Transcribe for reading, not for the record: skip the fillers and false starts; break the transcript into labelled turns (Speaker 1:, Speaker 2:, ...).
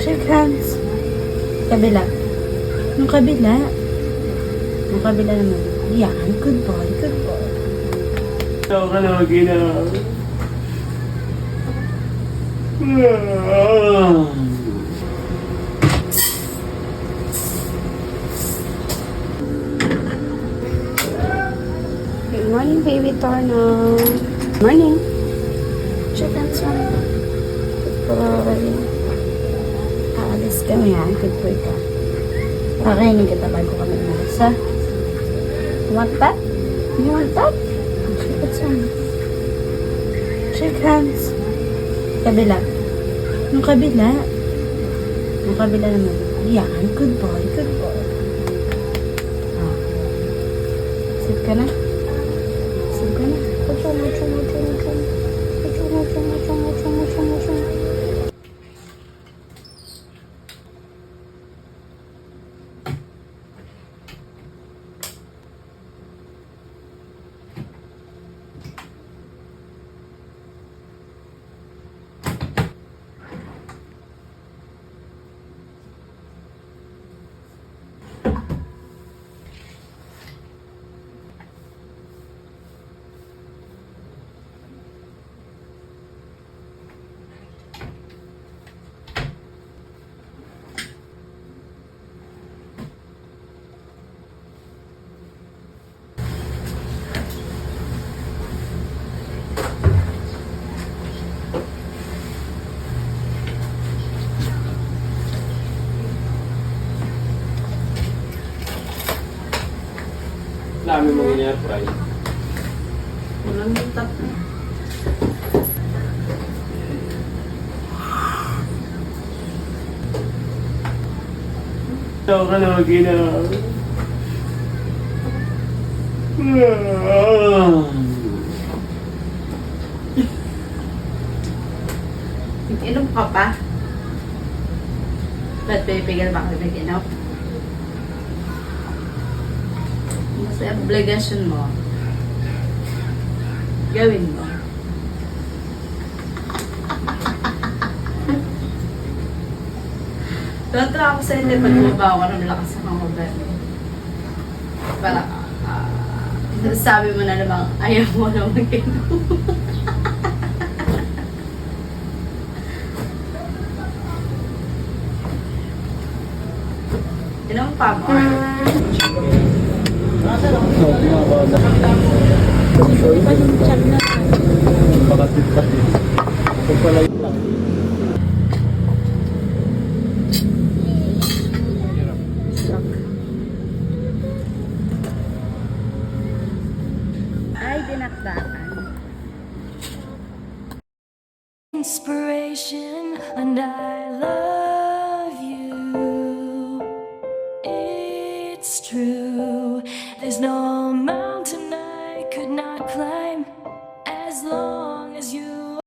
Speaker 1: Shake hands. Kabila. Yung kabila. Yung kabila naman. Yan. Good boy. Good boy.
Speaker 2: Ikaw ka na mag-ina.
Speaker 1: Good morning, baby Torno. Morning. Shake hands mo. Good boy. Aalis kami ha. Good boy ka. Kakainin kita bago kami umalis ha. You want that? You want that? Shake hands mo. Shake hands. Kabila. Yung kabila. Yung kabila naman. Yan. Good boy. Good boy. Oh. Sit ka na. Sit ka na. Mucho, mucho, mucho, mucho. Mucho, mucho, mucho, mucho, mucho, mucho.
Speaker 2: Dami mong in-air-fry.
Speaker 1: Walang tap na.
Speaker 2: Ikaw ka na mag-ina.
Speaker 1: Inom ka pa? Ba't pipigil ba kayo mag-inom? Mas obligasyon mo. Gawin mo. Tuwa ako sa hindi pag bumaba ako ng lakas sa mga mobile. Para, sabi mo na namang ayaw mo na mag-inom. Inom pa mo. Ay, dinakdakan.
Speaker 3: Inspiration, and I love you. It's true. There's no mountain